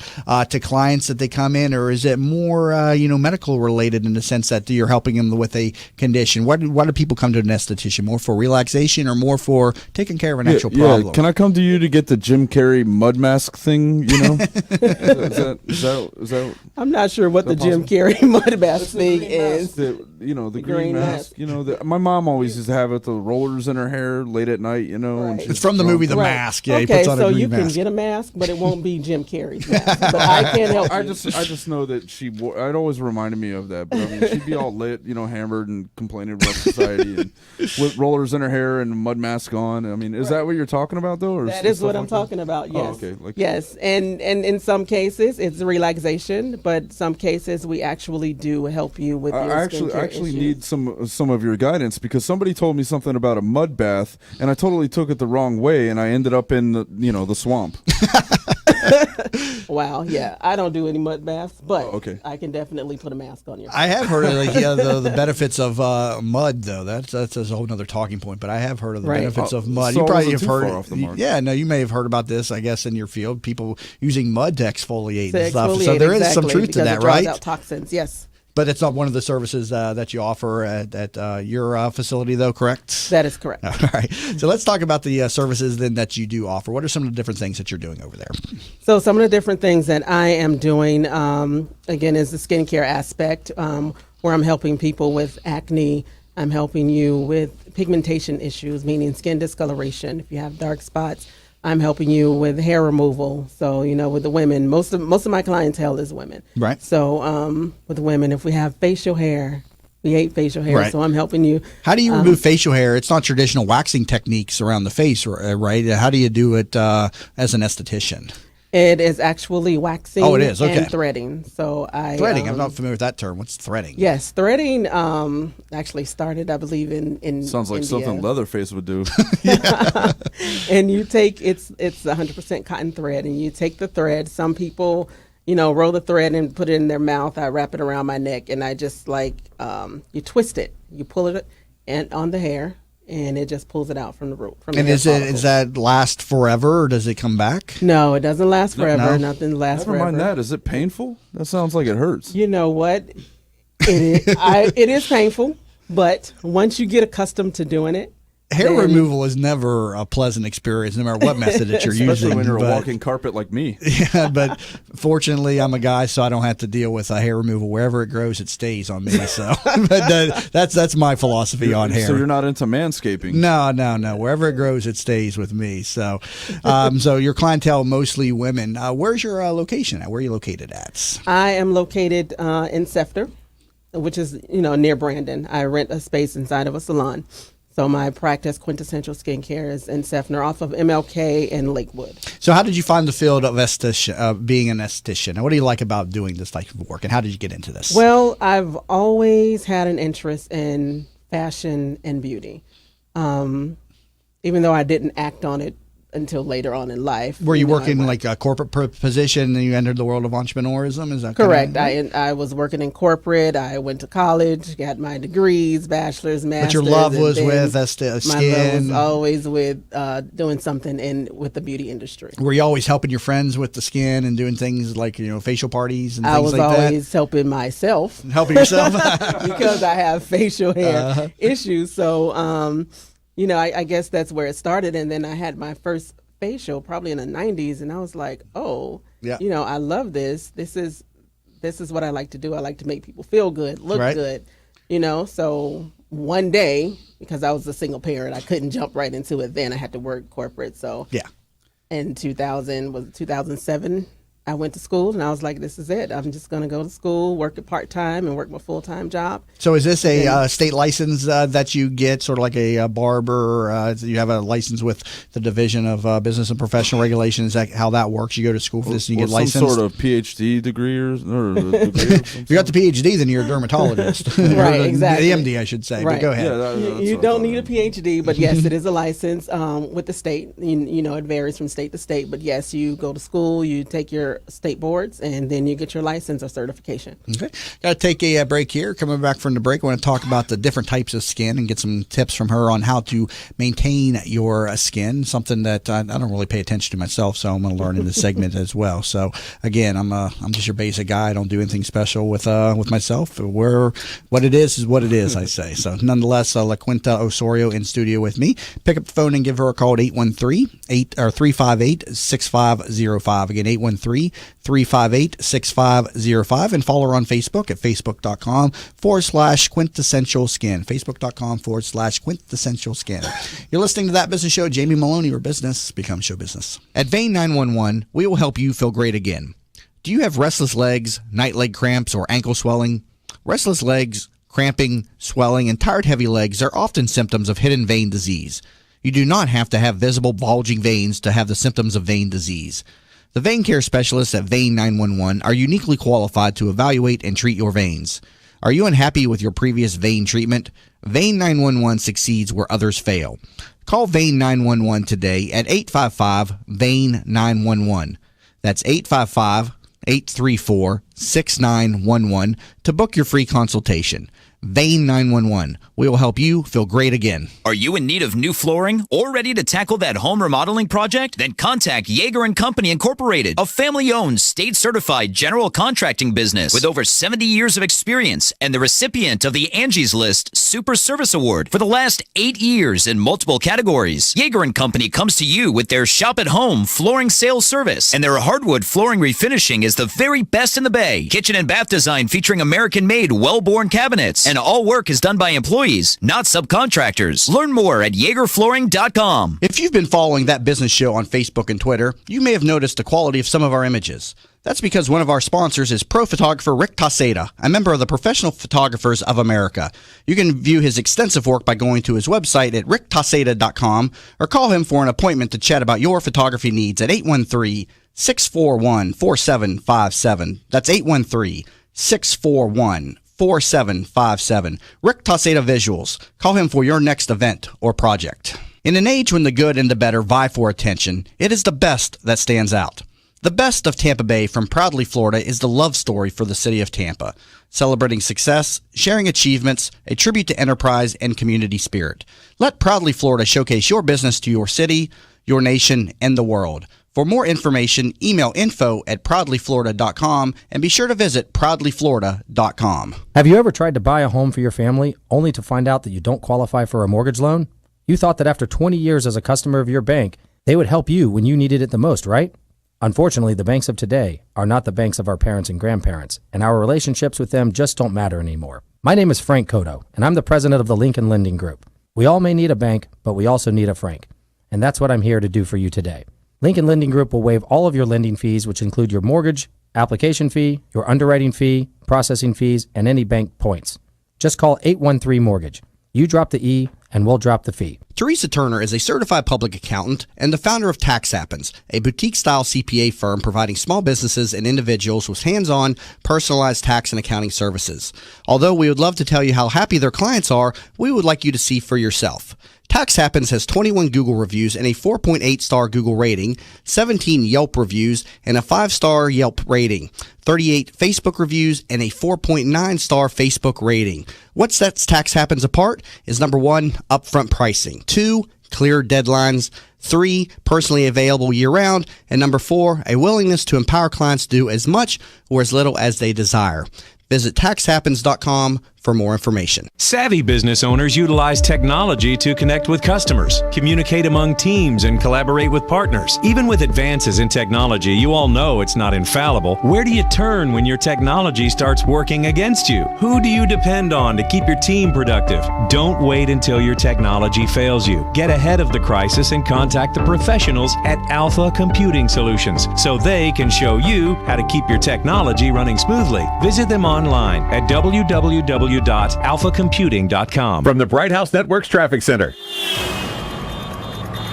to clients that they come in, or is it more medical related in the sense that you're helping them with a condition? Why do people come to an esthetician? More for relaxation or more for taking care of an actual problem? Can I come to you to get the Jim Carrey mud mask thing? Is that I'm not sure what the Jim Carrey mud mask thing is. the green mask? My mom always used to have it, the rollers in her hair late at night, and It's from the movie The Mask. Yeah, he okay, puts on so a green you mask. can get a mask, but it won't be Jim Carrey's mask. But I can't help you. I just know that she wore. It always reminded me of that. But I mean, she'd be all lit, hammered and complaining about society, and with rollers in her hair and a mud mask on. I mean, is that what you're talking about, though? Or That is what I'm talking about. Yes. Oh, okay. Yes, and in some cases it's relaxation, but some cases we actually do help you with your I skincare actually issues. need some of your guidance, because somebody told me something about a mud bath, and I totally took it the wrong way, and I ended up in the swamp. Wow, yeah, I don't do any mud baths, but okay. I can definitely put a mask on your face. I have heard of the benefits of mud, though. That's a whole other talking point. But I have heard of the benefits of mud. So You probably I have wasn't too heard. far off the mark. Yeah, no, you may have heard about this. I guess in your field, people using mud to exfoliate To and stuff. exfoliate, So there is some exactly, truth to because that, it draws right? out toxins, yes. But it's not one of the services that you offer at your facility, though, correct? That is correct. All right. So let's talk about the services then that you do offer. What are some of the different things that you're doing over there? So some of the different things that I am doing, again, is the skincare aspect, where I'm helping people with acne. I'm helping you with pigmentation issues, meaning skin discoloration. If you have dark spots, I'm helping you with hair removal. So, with the women, most of my clientele is women. Right. So with the women, if we have facial hair, we hate facial hair. Right. So I'm helping you. How do you remove facial hair? It's not traditional waxing techniques around the face, right? How do you do it as an esthetician? It is actually waxing Oh, it is. Okay. and threading. So Threading. I'm not familiar with that term. What's threading? Yes, threading actually started, I believe, in Sounds like India. something Leatherface would do. And you take it's 100% cotton thread, and you take the thread. Some people, roll the thread and put it in their mouth. I wrap it around my neck, and I just you twist it, you pull it and on the hair, and it just pulls it out from the root. From the And hair is follicle. that last forever, or does it come back? No, it doesn't last forever. No? Nothing lasts Never forever. mind that. Is it painful? That sounds like it hurts. You know what? It is painful, but once you get accustomed to doing it, Hair then- removal is never a pleasant experience, no matter what method that you're Especially using. when you're a but- walking carpet like me. Yeah, but fortunately, I'm a guy, so I don't have to deal with hair removal. Wherever it grows, it stays on me. So but that's my philosophy on hair. So you're not into manscaping? No. Wherever it grows, it stays with me. So, so your clientele mostly women. Where's your location at? Where are you located at? I am located in Seffner, which is near Brandon. I rent a space inside of a salon. So my practice, Quintessential Skincare, is in Seffner, off of MLK and Lakewood. So how did you find the field of being an esthetician? And what do you like about doing this type of work? And how did you get into this? Well, I've always had an interest in fashion and beauty, even though I didn't act on it until later on in life. Were you working like a corporate position and you entered the world of entrepreneurism? Is that correct? Kind of, I was working in corporate. I went to college, got my degrees, bachelor's, master's. But your love and was then with skin. skin. My love was always with doing something with the beauty industry. Were you always helping your friends with the skin and doing things like facial parties and things I was like that? always helping myself. Helping yourself because I have facial hair issues. So I guess that's where it started. And then I had my first facial probably in the 90s, and I was like, oh, yeah. I love this. This is what I like to do. I like to make people feel good, look good, So one day, because I was a single parent, I couldn't jump right into it then. I had to work corporate. So yeah. In 2007, I went to school, and I was like, this is it. I'm just going to go to school, work it part-time, and work my full-time job. So is this a state license that you get, sort of like a barber? You have a license with the Division of Business and Professional Regulation. Is that how that works? You go to school for this and you get licensed? Some sort of PhD degree or degree if you got the PhD, then you're a dermatologist. Right, exactly. The MD, I should say. Right. But go ahead. Yeah, you don't need a PhD, but yes, it is a license with the state. You know, it varies from state to state, but yes, you go to school, you take your state boards, and then you get your license or certification. Okay. Got to take a break here. Coming back from the break, I want to talk about the different types of skin and get some tips from her on how to maintain your skin, something that I don't really pay attention to myself, so I'm going to learn in this segment as well. So, again, I'm just your basic guy. I don't do anything special with myself. What it is what it is, I say. So, nonetheless, Laquinta Osorio in studio with me. Pick up the phone and give her a call at 813-358-6505. Again, 813-358-6505. And follow her on Facebook at facebook.com/quintessential skin. Facebook.com/quintessential skin. You're listening to That Business Show. Jamie Maloney, where business becomes show business. At Vein 911, we will help you feel great again. Do you have restless legs, night leg cramps, or ankle swelling? Restless legs, cramping, swelling, and tired heavy legs are often symptoms of hidden vein disease. You do not have to have visible bulging veins to have the symptoms of vein disease. The vein care specialists at Vein 911 are uniquely qualified to evaluate and treat your veins. Are you unhappy with your previous vein treatment? Vein 911 succeeds where others fail. Call Vein 911 today at 855-VEIN-911. That's 855-834-6911 to book your free consultation. Vein 911. We will help you feel great again. Are you in need of new flooring or ready to tackle that home remodeling project? Then contact Yeager & Company Incorporated, a family-owned, state-certified general contracting business with over 70 years of experience and the recipient of the Angie's List Super Service Award for the last 8 years in multiple categories. Yeager & Company comes to you with their shop-at-home flooring sales service, and their hardwood flooring refinishing is the very best in the Bay. Kitchen and bath design featuring American-made, well-born cabinets, and all work is done by employees, not subcontractors. Learn more at YeagerFlooring.com. If you've been following That Business Show on Facebook and Twitter, you may have noticed the quality of some of our images. That's because one of our sponsors is pro photographer Rick Taseda, a member of the Professional Photographers of America. You can view his extensive work by going to his website at ricktaseda.com or call him for an appointment to chat about your photography needs at 813-641-4757. That's 813-641-4757. Rick Taseda Visuals. Call him for your next event or project. In an age when the good and the better vie for attention, it is the best that stands out. The Best of Tampa Bay from Proudly Florida is the love story for the city of Tampa, celebrating success, sharing achievements, a tribute to enterprise and community spirit. Let Proudly Florida showcase your business to your city, your nation, and the world. For more information, email info@proudlyflorida.com and be sure to visit proudlyflorida.com. Have you ever tried to buy a home for your family only to find out that you don't qualify for a mortgage loan? You thought that after 20 years as a customer of your bank, they would help you when you needed it the most, right? Unfortunately, the banks of today are not the banks of our parents and grandparents, and our relationships with them just don't matter anymore. My name is Frank Cotto, and I'm the president of the Lincoln Lending Group. We all may need a bank, but we also need a Frank, and that's what I'm here to do for you today. Lincoln Lending Group will waive all of your lending fees, which include your mortgage, application fee, your underwriting fee, processing fees, and any bank points. Just call 813-MORTGAGE. You drop the E, and we'll drop the fee. Teresa Turner is a certified public accountant and the founder of Tax Happens, a boutique-style CPA firm providing small businesses and individuals with hands-on, personalized tax and accounting services. Although we would love to tell you how happy their clients are, we would like you to see for yourself. Tax Happens has 21 Google reviews and a 4.8-star Google rating, 17 Yelp reviews and a 5-star Yelp rating, 38 Facebook reviews and a 4.9-star Facebook rating. What sets Tax Happens apart is number 1, upfront pricing, 2, clear deadlines, 3, personally available year-round, and number 4, a willingness to empower clients to do as much or as little as they desire. Visit taxhappens.com for more information. Savvy business owners utilize technology to connect with customers, communicate among teams, and collaborate with partners. Even with advances in technology, you all know it's not infallible. Where do you turn when your technology starts working against you? Who do you depend on to keep your team productive? Don't wait until your technology fails you. Get ahead of the crisis and contact the professionals at Alpha Computing Solutions so they can show you how to keep your technology running smoothly. Visit them online at www.alphacomputing.com. From the Bright House Network's Traffic Center.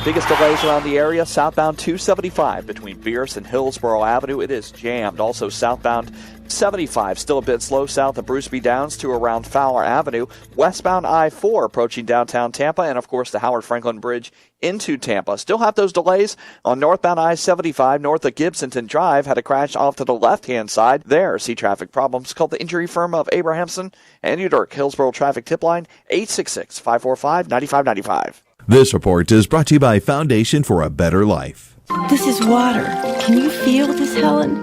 Biggest delays around the area, southbound 275 between Bierce and Hillsborough Avenue. It is jammed. Also southbound 75, still a bit slow south of Bruceby Downs to around Fowler Avenue. Westbound I-4 approaching downtown Tampa, and of course the Howard Franklin Bridge into Tampa. Still have those delays on northbound I-75 north of Gibsonton Drive. Had a crash off to the left-hand side there. See traffic problems. Call the injury firm of Abrahamson and Udirk. Hillsborough traffic tip line 866-545-9595. This report is brought to you by Foundation for a Better Life. This is water. Can you feel this, Helen?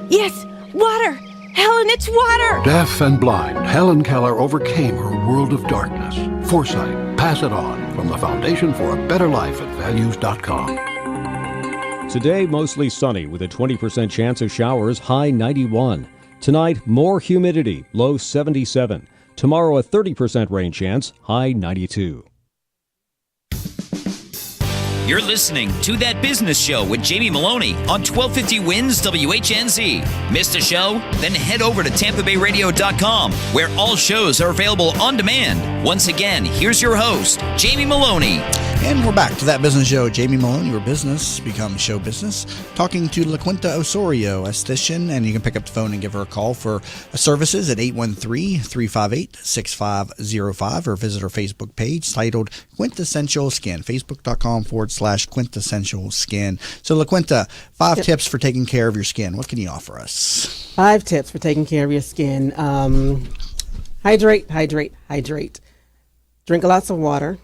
Yes, water! Helen, it's water! Deaf and blind, Helen Keller overcame her world of darkness. Foresight, pass it on from the Foundation for a Better Life at values.com. Today, mostly sunny with a 20% chance of showers, high 91. Tonight, more humidity, low 77. Tomorrow, a 30% rain chance, high 92. You're listening to That Business Show with Jamie Maloney on 1250 Wins WHNZ. Missed a show? Then head over to TampaBayRadio.com, where all shows are available on demand. Once again, here's your host, Jamie Maloney. And we're back to That Business Show. Jamie Maloney, where business becomes show business. Talking to Laquinta Osorio, esthetician, and you can pick up the phone and give her a call for services at 813-358-6505 or visit her Facebook page titled Quintessential Skin, facebook.com/Quintessential Skin. So Laquinta, 5 tips for taking care of your skin. What can you offer us? 5 tips for taking care of your skin. Hydrate, hydrate, hydrate. Drink lots of water.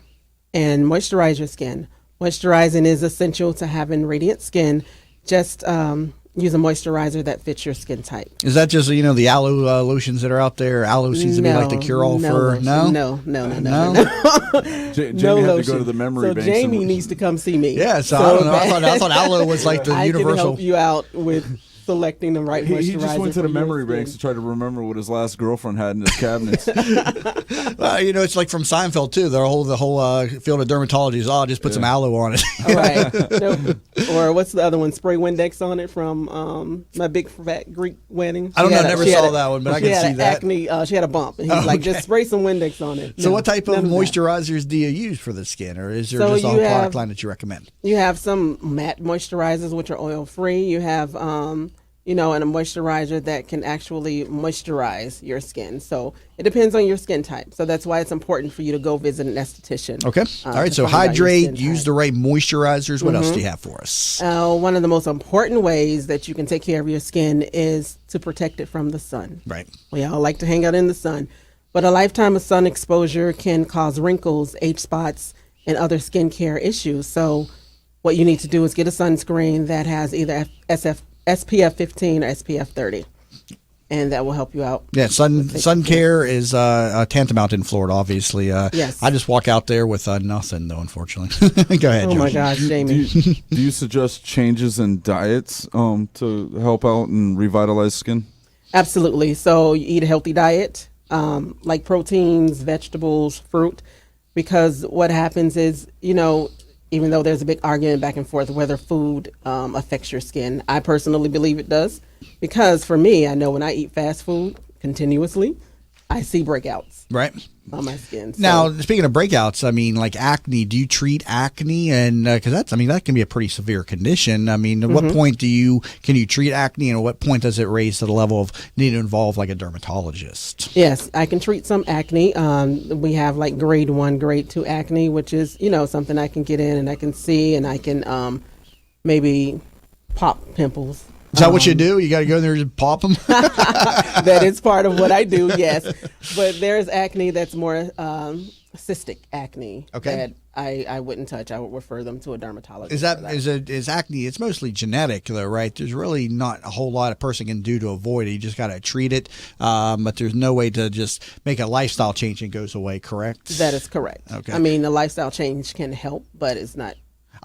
And moisturize your skin. Moisturizing is essential to having radiant skin. Just use a moisturizer that fits your skin type. Is that just, the aloe lotions that are out there? Aloe seems to be like the cure-all for... No? No. Jamie had to go to the memory bank. So Jamie needs to come see me. Yeah, so I don't know. I thought aloe was like the universal... I can help you out with selecting the right moisturizer. He just went to the memory banks to try to remember what his last girlfriend had in his cabinets. It's like from Seinfeld too. The whole field of dermatology is just put some aloe on it. All right. Or what's the other one? Spray Windex on it from My Big Fat Greek Wedding. I don't know. I never saw that one, but I can see that. Acne. She had a bump, and he's like, just spray some Windex on it. So what type of moisturizers do you use for the skin, or is there just a whole product line that you recommend? You have some matte moisturizers, which are oil-free. You have and a moisturizer that can actually moisturize your skin. So it depends on your skin type. So that's why it's important for you to go visit an esthetician. Okay. All right. So hydrate, use the right moisturizers. What else do you have for us? One of the most important ways that you can take care of your skin is to protect it from the sun. Right. We all like to hang out in the sun. But a lifetime of sun exposure can cause wrinkles, age spots, and other skincare issues. So what you need to do is get a sunscreen that has either SPF 15 or SPF 30, and that will help you out. Yeah, sun care is tantamount in Florida, obviously. Yes. I just walk out there with nothing, though, unfortunately. Go ahead, Oh, Josh. my gosh, Jamie. Do you suggest changes in diets to help out and revitalize skin? Absolutely. So you eat a healthy diet, like proteins, vegetables, fruit, because what happens is, even though there's a big argument back and forth whether food affects your skin, I personally believe it does. Because for me, I know when I eat fast food continuously, I see breakouts. Right. On my skin. Now, speaking of breakouts, like acne, do you treat acne? And because that can be a pretty severe condition. At what point can you treat acne, and at what point does it raise to the level of needing to involve like a dermatologist? Yes, I can treat some acne. We have like grade 1, grade 2 acne, which is, something I can get in and I can see, and I can maybe pop pimples. Is that what you do? You got to go in there and pop them? That is part of what I do, yes. But there's acne that's more cystic acne Okay. that I wouldn't touch. I would refer them to a dermatologist. Is acne? It's mostly genetic, though, right? There's really not a whole lot a person can do to avoid it. You just got to treat it, but there's no way to just make a lifestyle change and it goes away. Correct? That is correct. Okay. I mean, the lifestyle change can help, but it's not.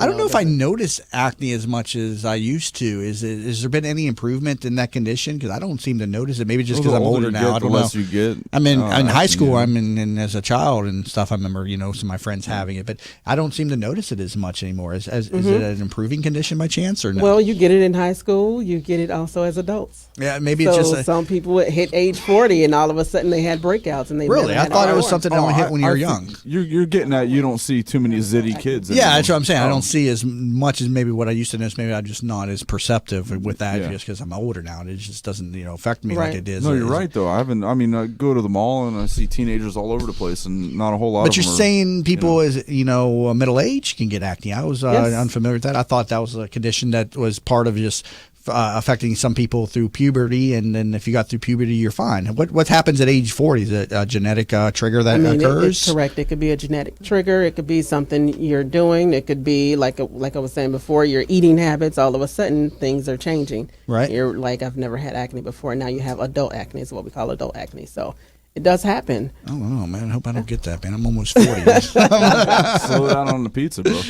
I don't know if I notice acne as much as I used to. Has there been any improvement in that condition? Because I don't seem to notice it. Maybe just because I'm older now. I don't know. You get, I'm in high school. Yeah. I'm in as a child and stuff. I remember, some of my friends having it, but I don't seem to notice it as much anymore. Is it an improving condition by chance or no? Well, you get it in high school. You get it also as adults. Yeah, maybe it's just some people would hit age 40 and all of a sudden they had breakouts and they really. I thought it was something that only hit when you were young. You're getting at you don't see too many zitty kids. Yeah, that's what I'm saying. I don't see as much as maybe what I used to notice. Maybe I'm just not as perceptive with that just because I'm older now. It just doesn't affect me like it did. No, you're right though. I go to the mall and I see teenagers all over the place and not a whole lot. But you're saying people middle age can get acne. I was unfamiliar with that. I thought that was a condition that was part of just affecting some people through puberty, and then if you got through puberty, you're fine. What happens at age 40? Is it a genetic trigger that occurs? It's correct. It could be a genetic trigger. It could be something you're doing. It could be like I was saying before, your eating habits. All of a sudden, things are changing. Right. You're like, I've never had acne before. Now you have adult acne. Is what we call adult acne. So it does happen. I don't know, man. I hope I don't get that, man. I'm almost 40. Slow down on the pizza, bro.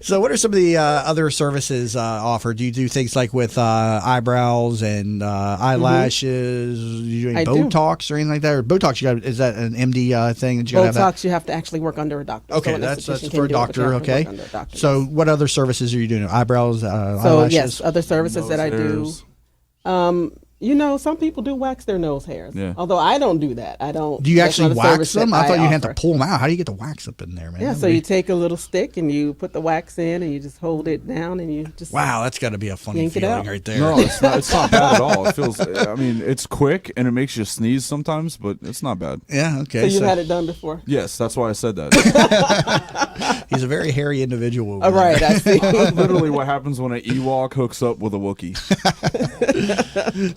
So what are some of the other services offered? Do you do things like with eyebrows and eyelashes? Do you do any Botox or anything like that? Or Botox, is that an MD thing that you got to have? Botox, you have to actually work under a doctor. Okay, so that's for a doctor. Okay. So what other services are you doing? Eyebrows, eyelashes? So yes, other services that I do. Some people do wax their nose hairs. Yeah. Although I don't do that. I don't. Do you actually wax them? I thought you had to pull them out. How do you get the wax up in there, man? Yeah, so you take a little stick and you put the wax in and you just hold it down and you just. Wow, that's got to be a funny feeling right there. No, it's not bad at all. It feels. I mean, it's quick and it makes you sneeze sometimes, but it's not bad. Yeah. Okay. So you've had it done before? Yes, that's why I said that. He's a very hairy individual. Right. I see. Literally, what happens when an Ewok hooks up with a Wookiee?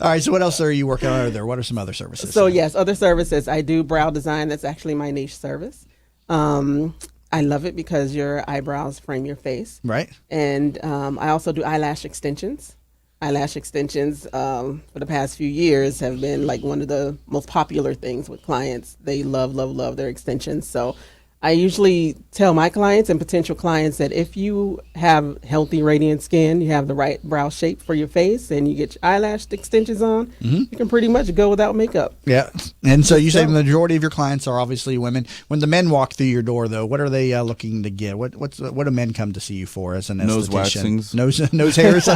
All right. So what else are you working on there? What are some other services? So yes, other services. I do brow design. That's actually my niche service. I love it because your eyebrows frame your face. Right. And I also do eyelash extensions. Eyelash extensions for the past few years have been like one of the most popular things with clients. They love their extensions. So I usually tell my clients and potential clients that if you have healthy, radiant skin, you have the right brow shape for your face, and you get your eyelash extensions on, you can pretty much go without makeup. Yeah. And so you say the majority of your clients are obviously women. When the men walk through your door, though, what are they looking to get? What do men come to see you for as an nose esthetician? waxings. Nose hairs?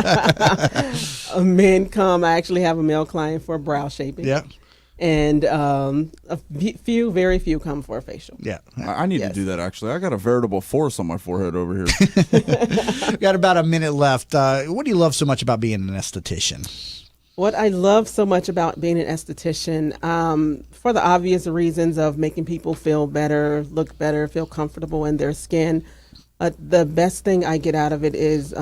Men come. I actually have a male client for brow shaping. Yeah. And very few come for a facial. Yeah. I need to do that, actually. I got a veritable force on my forehead over here. Got about a minute left. What do you love so much about being an esthetician? What I love so much about being an esthetician, for the obvious reasons of making people feel better, look better, feel comfortable in their skin. The best thing I get out of it is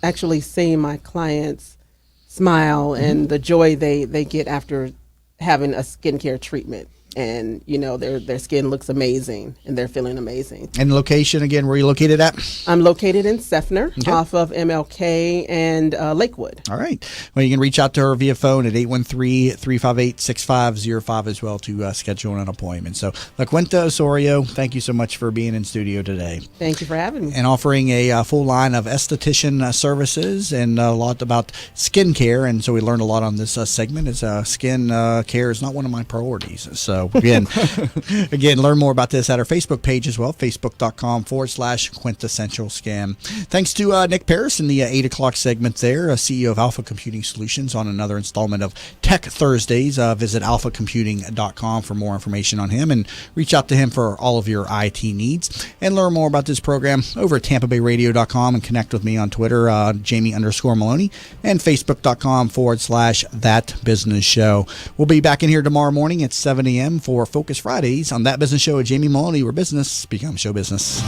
actually seeing my clients smile and the joy they get after having a skincare treatment, and their skin looks amazing and they're feeling amazing. And location again, where are you located at? I'm located in Seffner, off of MLK and Lakewood. All right. Well, you can reach out to her via phone at 813-358-6505 as well to schedule an appointment. So Laquinta Osorio, thank you so much for being in studio today. Thank you for having me. And offering a full line of esthetician services and a lot about skincare. And so we learned a lot on this segment. Skin care is not one of my priorities. So again, learn more about this at our Facebook page as well, facebook.com/quintessential skin. Thanks to Nick Paris in the 8 o'clock segment there, CEO of Alpha Computing Solutions, on another installment of Tech Thursdays. Visit alphacomputing.com for more information on him and reach out to him for all of your IT needs. And learn more about this program over at tampabayradio.com and connect with me on Twitter, Jamie_Maloney, and facebook.com/thatbusinessshow. We'll be back in here tomorrow morning at 7 a.m. for Focus Fridays on That Business Show with Jamie Maloney, where business becomes show business.